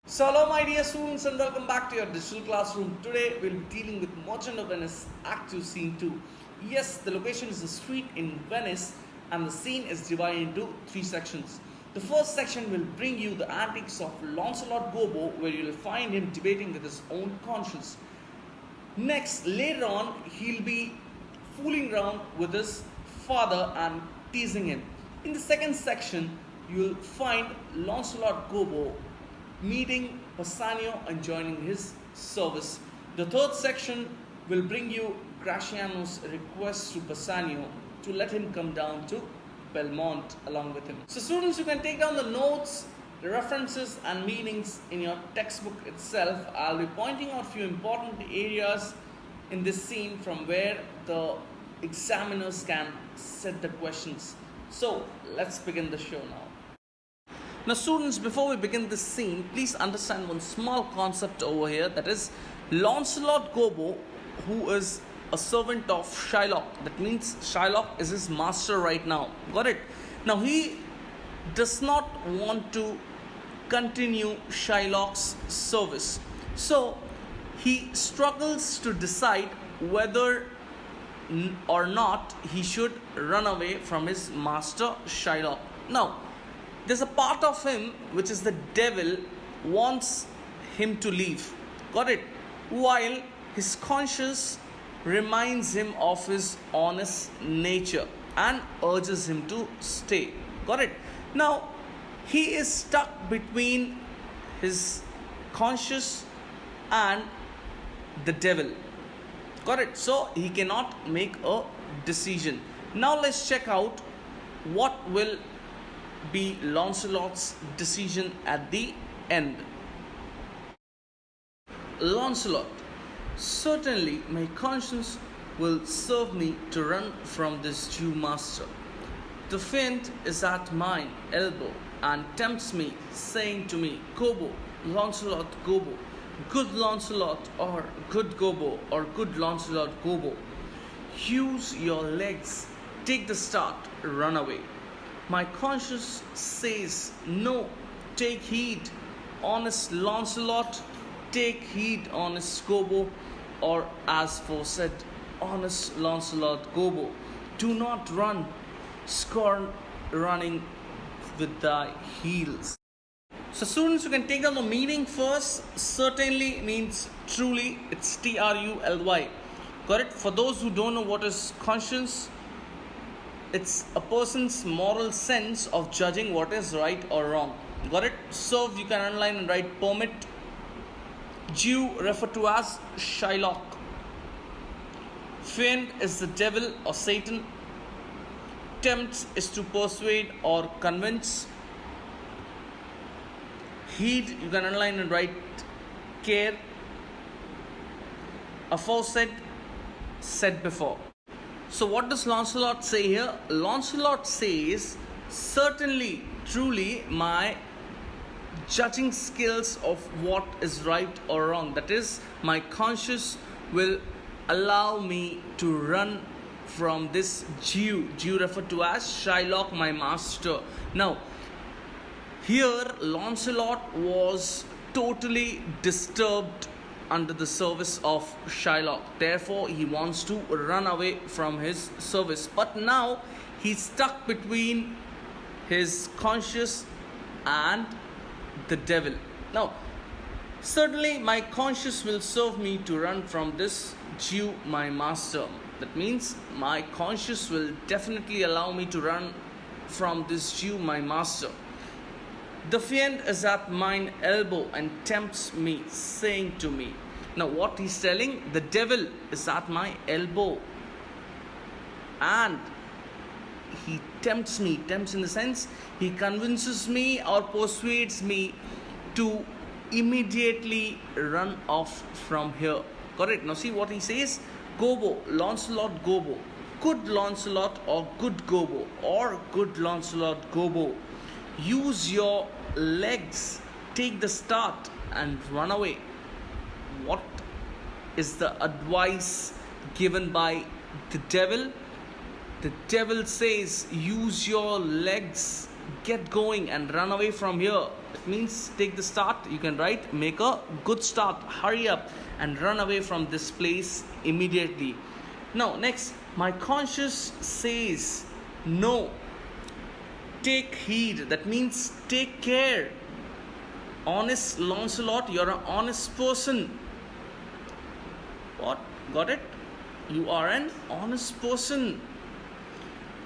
So hello my dear students and welcome back to your digital classroom. Today we'll be dealing with Merchant of Venice Act 2 Scene 2. Yes, the location is a street in Venice and the scene is divided into three sections. The first section will bring you the antics of Lancelot Gobbo, where you'll find him debating with his own conscience. Next, later on, he'll be fooling around with his father and teasing him. In the second section, you'll find Lancelot Gobbo meeting Bassanio and joining his service. The third section will bring you Gratiano's request to Bassanio to let him come down to Belmont along with him. So students, you can take down the notes, the references and meanings in your textbook itself. I'll be pointing out a few important areas in this scene from where the examiners can set the questions. So let's begin the show now. Now students, before we begin this scene, please understand one small concept over here, that is Lancelot Gobbo, who is a servant of Shylock. That means Shylock is his master right now. Got it? Now he does not want to continue Shylock's service. So he struggles to decide whether or not he should run away from his master Shylock. Now there's a part of him which is the devil wants him to leave. Got it? While his conscience reminds him of his honest nature and urges him to stay. Got it? Now he is stuck between his conscience and the devil. Got it? So he cannot make a decision. Now let's check out what will be Lancelot's decision at the end. Lancelot, certainly my conscience will serve me to run from this Jew master. The fiend is at my elbow and tempts me, saying to me, Gobbo, Lancelot Gobbo, good Lancelot or good Gobbo or good Lancelot Gobbo. Use your legs, take the start, run away. My conscience says, no, take heed, honest Lancelot, take heed, honest Gobbo, or as foresaid, honest Lancelot Gobbo, do not run, scorn running with thy heels. So students, you can take down the meaning first. Certainly means truly, it's Truly. Got it? For those who don't know what is conscience, it's a person's moral sense of judging what is right or wrong. Got it? Serve, you can underline and write permit. Jew referred to as Shylock. Fiend is the devil or Satan. Tempt is to persuade or convince. Heed, you can underline and write care. Aforesaid, said before. So what does Lancelot say here? Lancelot says, certainly, truly, my judging skills of what is right or wrong, that is, my conscience will allow me to run from this Jew referred to as Shylock, my master. Now, here Lancelot was totally disturbed under the service of Shylock. Therefore, he wants to run away from his service. But now, he's stuck between his conscience and the devil. Now, certainly my conscience will serve me to run from this Jew, my master. That means my conscience will definitely allow me to run from this Jew, my master. The fiend is at mine elbow and tempts me, saying to me. Now what he's telling, the devil is at my elbow and he tempts me. Tempts in the sense, he convinces me or persuades me to immediately run off from here. Got it? Now see what he says. Gobbo, Lancelot Gobbo, good Lancelot or good Gobbo or good Lancelot Gobbo. Use your legs, take the start and run away. What is the advice given by the devil? The devil says, use your legs, get going and run away from here. It means take the start. You can write, make a good start, hurry up and run away from this place immediately. Now, next, my conscience says no. Take heed. That means take care. Honest Lancelot, you're an honest person. What? Got it? You are an honest person.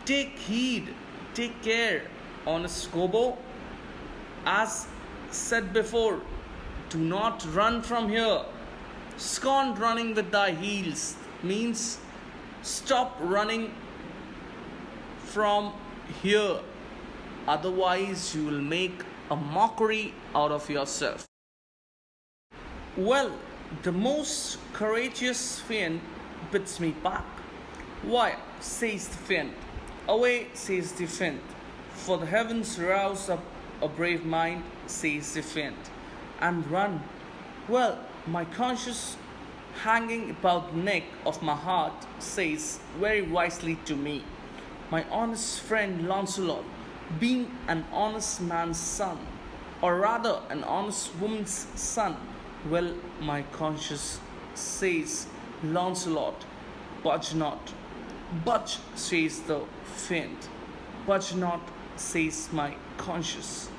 Take heed. Take care. Honest Gobbo. As said before, do not run from here. Scorn running with thy heels. Means stop running from here. Otherwise, you will make a mockery out of yourself. Well, the most courageous fiend bids me back. Why? Says the fiend. Away, says the fiend. For the heavens rouse up a brave mind, says the fiend. And run. Well, my conscience hanging about the neck of my heart says very wisely to me, my honest friend Lancelot, being an honest man's son, or rather an honest woman's son, well, my conscience says, Lancelot, budge not. Budge, says the fiend. Budge not, says my conscience.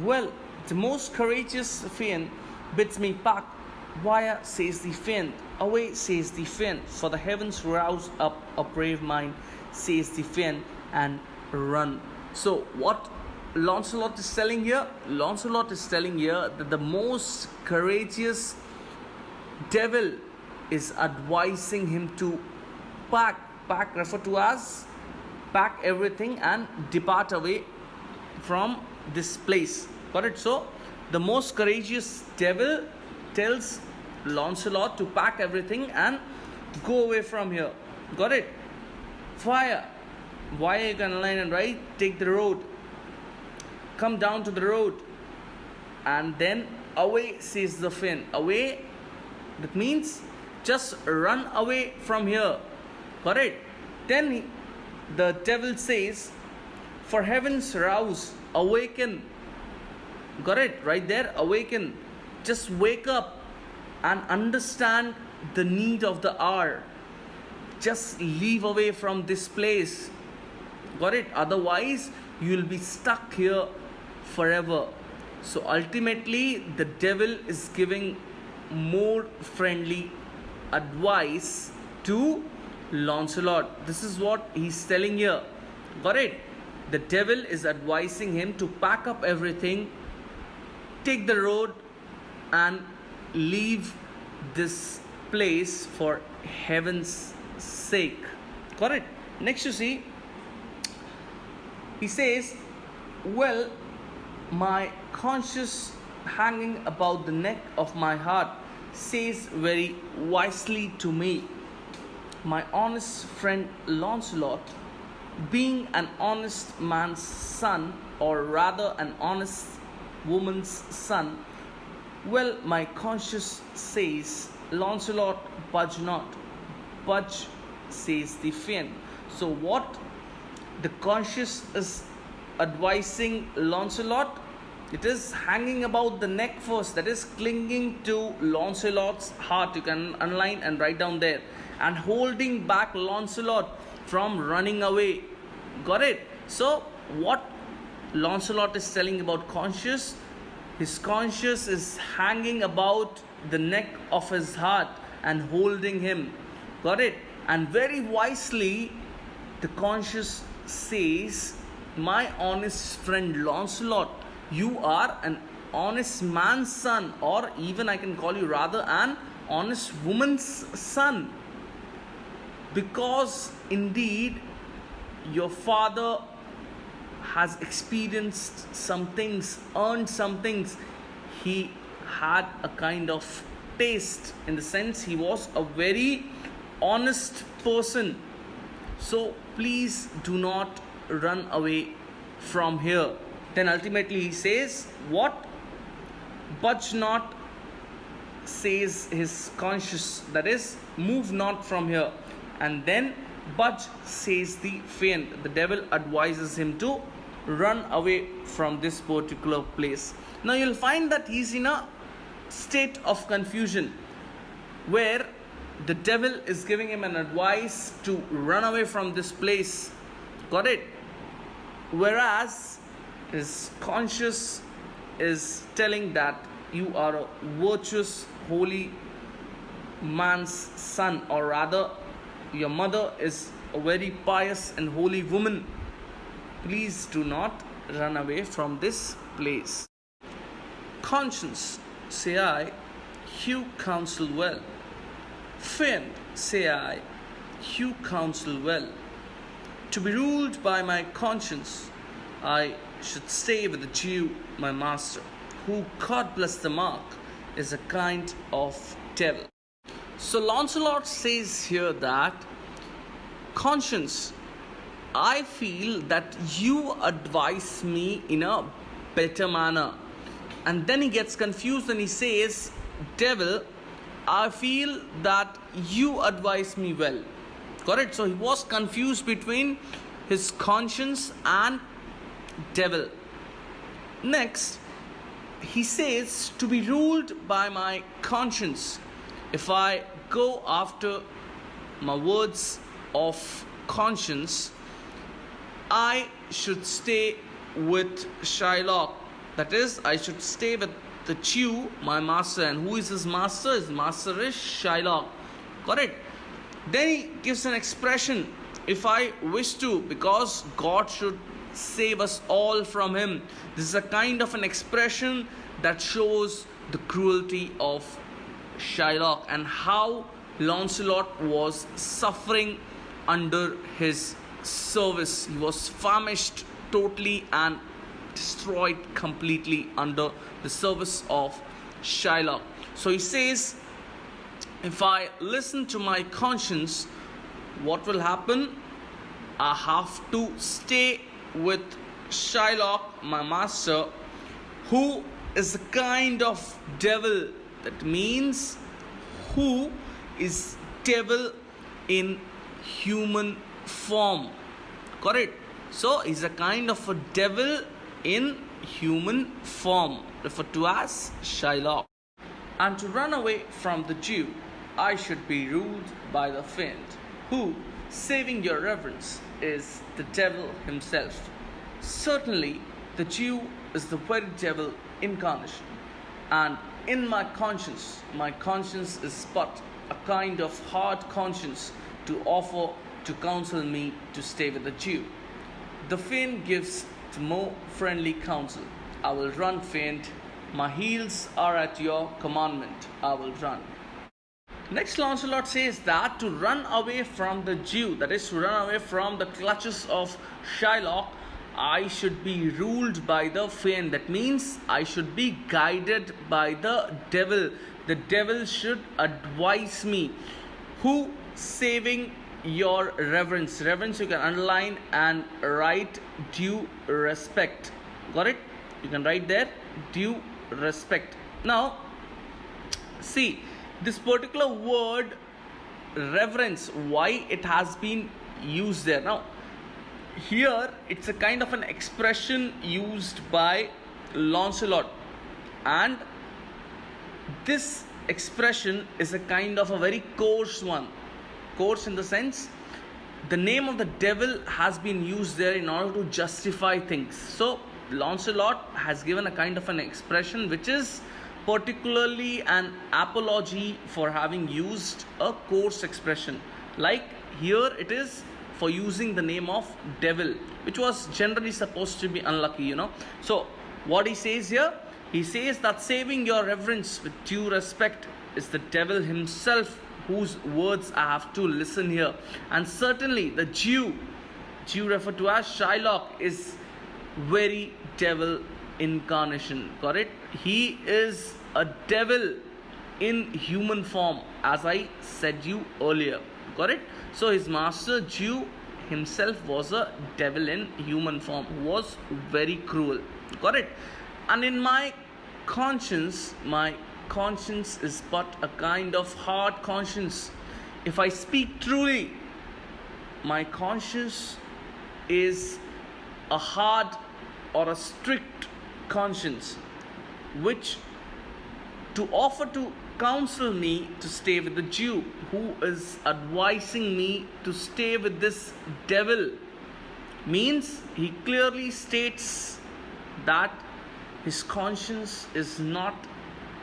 Well, the most courageous fiend bids me back. Why, says the fiend. Away, says the fiend. For the heavens rouse up a brave mind, says the fiend, and run. So what Lancelot is telling here? Lancelot is telling here that the most courageous devil is advising him to pack referred to as pack everything and depart away from this place. Got it? So the most courageous devil tells Lancelot to pack everything and go away from here. Got it? Fire. Why you can align and write? Take the road. Come down to the road. And then away, says the fiend. Away, that means just run away from here. Got it? Then the devil says, for heavens rouse, awaken. Got it? Right there, awaken. Just wake up and understand the need of the hour. Just leave away from this place. Got it? Otherwise, you will be stuck here forever. So ultimately, the devil is giving more friendly advice to Lancelot. This is what he's telling here. Got it? The devil is advising him to pack up everything, take the road, and leave this place for heaven's sake. Got it? Next you see, he says, well, my conscience hanging about the neck of my heart says very wisely to me, my honest friend Lancelot, being an honest man's son, or rather an honest woman's son, well, my conscience says, Lancelot, budge not. Budge, says the fiend. So what the conscience is advising Lancelot? It is hanging about the neck first, that is clinging to Lancelot's heart. You can underline and write down there, and holding back Lancelot from running away. Got it? So what Lancelot is telling about conscience, his conscience is hanging about the neck of his heart and holding him. Got it? And very wisely the conscience says, my honest friend Lancelot, you are an honest man's son, or even I can call you rather an honest woman's son, because indeed your father has experienced some things, earned some things. He had a kind of taste, in the sense he was a very honest person. So please do not run away from here. Then ultimately he says, what? Budge not, says his conscience, that is, move not from here. And then budge, says the fiend. The devil advises him to run away from this particular place. Now you'll find that he's in a state of confusion where the devil is giving him an advice to run away from this place. Got it? Whereas his conscience is telling that you are a virtuous, holy man's son, or rather, your mother is a very pious and holy woman. Please do not run away from this place. Conscience, say I, you counsel well. Friend, say I, you counsel well. To be ruled by my conscience, I should stay with the Jew, my master, who, God bless the mark, is a kind of devil. So Lancelot says here that, conscience, I feel that you advise me in a better manner. And then he gets confused and he says, devil, I feel that you advise me well. Correct? So he was confused between his conscience and devil. Next, he says, to be ruled by my conscience. If I go after my words of conscience, I should stay with Shylock. That is, I should stay with the Jew, my master. And who is his master? His master is Shylock. Correct? Then he gives an expression, if I wish to, because God should save us all from him. This is a kind of an expression that shows the cruelty of Shylock and how Lancelot was suffering under his service. He was famished totally and destroyed completely under the service of Shylock. So he says, if I listen to my conscience, what will happen? I have to stay with Shylock, my master, who is a kind of devil. That means who is devil in human form. Correct? So he's a kind of a devil in human form, referred to as Shylock. And to run away from the Jew, I should be ruled by the fiend, who, saving your reverence, is the devil himself. Certainly, the Jew is the very devil incarnation. And in my conscience is but a kind of hard conscience to offer to counsel me to stay with the Jew. The fiend gives the more friendly counsel. I will run, fiend. My heels are at your commandment. I will run. Next, Lancelot says that to run away from the Jew, that is to run away from the clutches of Shylock, I should be ruled by the fiend. That means I should be guided by the devil. The devil should advise me. Who, saving your reverence. Reverence you can underline and write due respect. Got it? You can write there due respect. Now, see this particular word reverence, why it has been used there. Now, here it's a kind of an expression used by Lancelot, and this expression is a kind of a very coarse one. Coarse in the sense, the name of the devil has been used there in order to justify things. So Lancelot has given a kind of an expression which is particularly an apology for having used a coarse expression. Like here it is for using the name of devil, which was generally supposed to be unlucky, So what he says here, he says that saving your reverence with due respect is the devil himself, whose words I have to listen here. And certainly the Jew referred to as Shylock, is very devil incarnation. Got it? He is a devil in human form, as I said you earlier. Got it? So his master Jew himself was a devil in human form, who was very cruel. Got it? And in my conscience is but a kind of hard conscience. If I speak truly, my conscience is a hard or a strict conscience, which to offer to counsel me to stay with the Jew who is advising me to stay with this devil. Means he clearly states that his conscience is not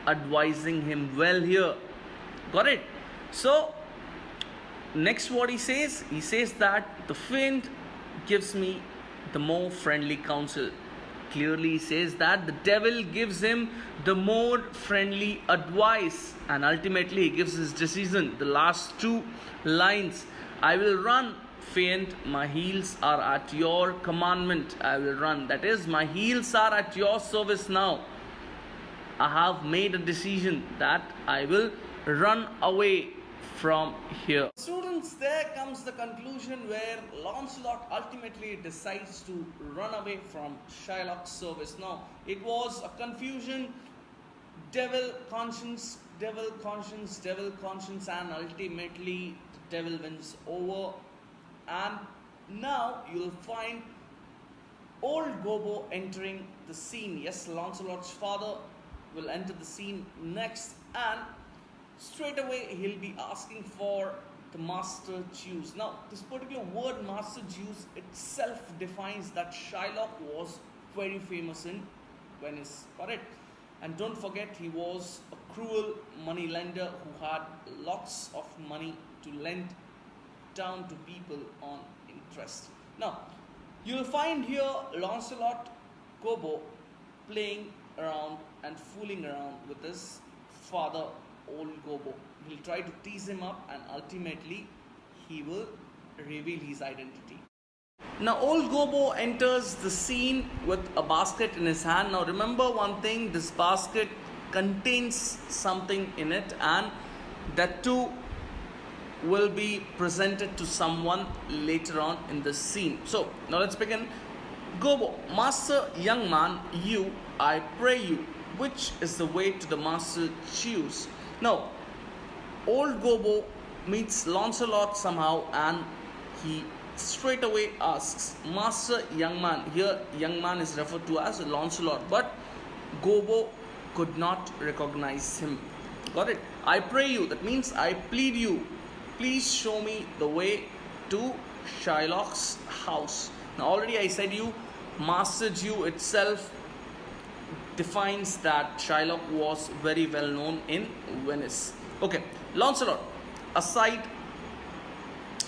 advising him well here. Got it? So next what he says that the fiend gives me the more friendly counsel. Clearly he says that the devil gives him the more friendly advice, and ultimately he gives his decision. The last two lines: I will run, fiend, my heels are at your commandment. I will run, that is, my heels are at your service now. I have made a decision that I will run away from here. Students, there comes the conclusion where Lancelot ultimately decides to run away from Shylock's service. Now, it was a confusion, devil conscience, devil conscience, devil conscience, and ultimately the devil wins over. And now you'll find Old Gobbo entering the scene. Yes, Lancelot's father will enter the scene next, and straight away he'll be asking for the master Jews. Now, this particular word master Jews itself defines that Shylock was very famous in Venice. Correct? And don't forget, he was a cruel money lender who had lots of money to lend down to people on interest. Now, you'll find here Lancelot Gobbo playing around and fooling around with his father, Old Gobbo. He'll try to tease him up, and ultimately he will reveal his identity. Now Old Gobbo enters the scene with a basket in his hand. Now remember one thing, this basket contains something in it, and that too will be presented to someone later on in the scene. So now let's begin. Gobbo: Master, young man, you, I pray you, which is the way to the master Jews? Now, Old Gobbo meets Lancelot somehow, and he straight away asks, Master, young man. Here, young man is referred to as Lancelot, but Gobbo could not recognize him. Got it? I pray you, that means I plead you, please show me the way to Shylock's house. Now, already I said you, Master Jew itself defines that Shylock was very well known in Venice. Okay, Lancelot, aside,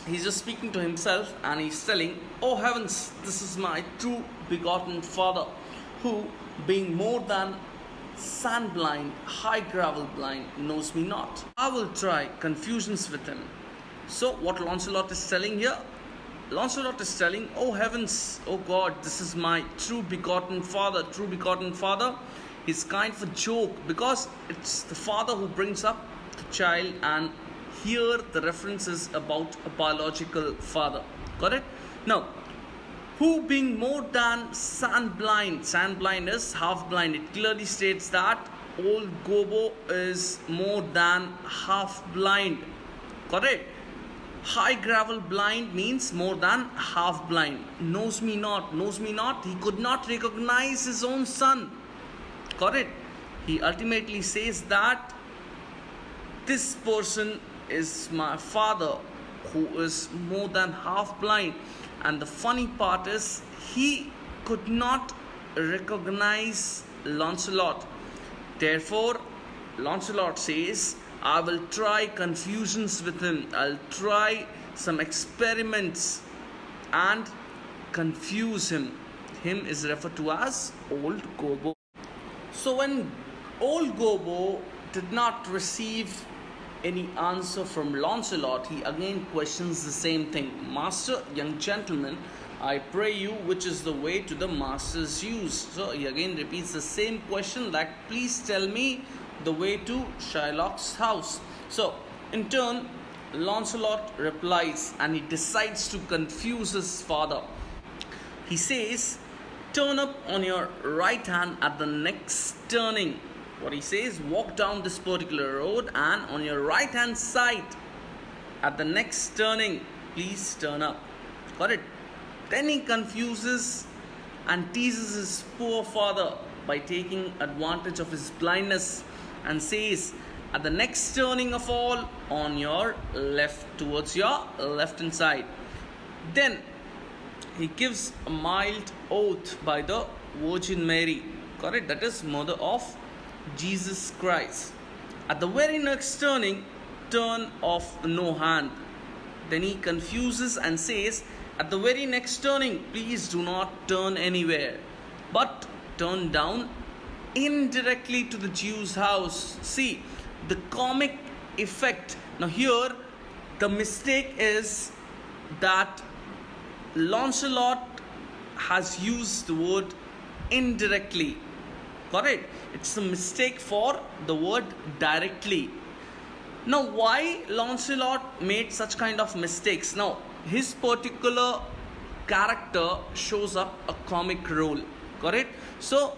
he's just speaking to himself, and he's telling, oh heavens, this is my true begotten father, who, being more than sand blind, high gravel blind, knows me not. I will try confusions with him. So what Lancelot is telling here? Lancelot is telling, oh heavens, oh God, this is my true begotten father. True begotten father is kind of a joke, because it's the father who brings up the child, and here the reference is about a biological father. Got it? Now, who being more than sand blind is half blind. It clearly states that Old Gobbo is more than half blind. Got it? High gravel blind means more than half blind. Knows me not. He could not recognize his own son. Got it? He ultimately says that this person is my father, who is more than half blind. And the funny part is, he could not recognize Lancelot. Therefore, Lancelot says, I will try confusions with him. I'll try some experiments and confuse him. Him is referred to as Old Gobbo. So when Old Gobbo did not receive any answer from Lancelot, he again questions the same thing. Master, young gentleman, I pray you, which is the way to the master's use? So he again repeats the same question, that please tell me the way to Shylock's house. So in turn, Lancelot replies, and he decides to confuse his father. He says, turn up on your right hand at the next turning. What he says, walk down this particular road, and on your right hand side at the next turning, please turn up. Got it? Then he confuses and teases his poor father by taking advantage of his blindness and says, at the next turning of all, on your left, towards your left hand side. Then he gives a mild oath by the Virgin Mary, correct? That is mother of Jesus Christ. At the very next turning, turn off no hand. Then he confuses and says, at the very next turning, please do not turn anywhere, but turn down indirectly to the Jew's house. See the comic effect. Now here the mistake is that Lancelot has used the word indirectly, correct? It's a mistake for the word directly. Now why Lancelot made such kind of mistakes? Now his particular character shows up a comic role, correct? So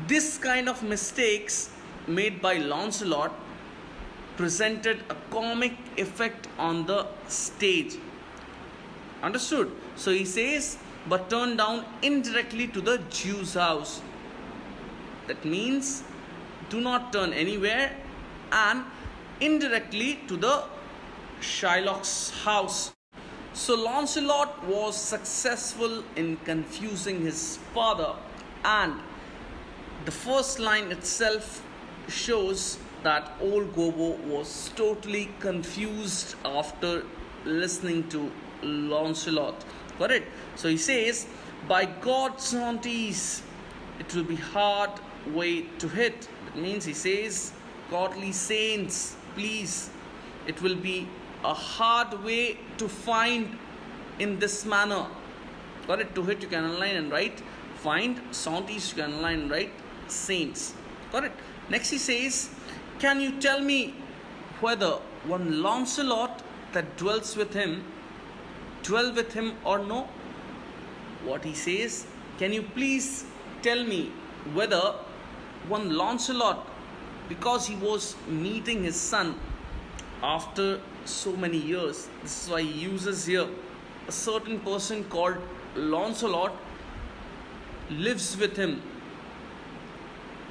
this kind of mistakes made by Lancelot presented a comic effect on the stage. Understood? So he says, but turn down indirectly to the Jew's house. That means do not turn anywhere, and indirectly to the Shylock's house. So Lancelot was successful in confusing his father, and the first line itself shows that Old Gobbo was totally confused after listening to Lancelot, correct? So he says, by God's aunties, it will be hard way to hit. That means he says, godly saints, please, it will be a hard way to find in this manner, correct? To hit you can underline and write, find, saunties you can underline and write, saints, correct? Next he says, can you tell me whether one Lancelot that dwell with him or no? What he says, can you please tell me whether one Lancelot, because he was meeting his son after so many years, this is why he uses here a certain person called Lancelot lives with him.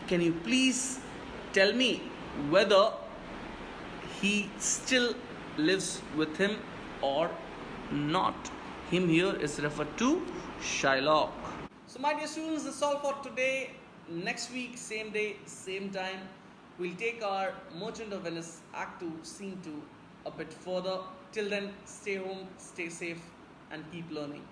Can you please tell me whether he still lives with him or not? Him here is referred to Shylock. So my dear students, that's all for today. Next week, same day, same time, we'll take our Merchant of Venice Act 2, Scene 2 a bit further. Till then, stay home, stay safe, and keep learning.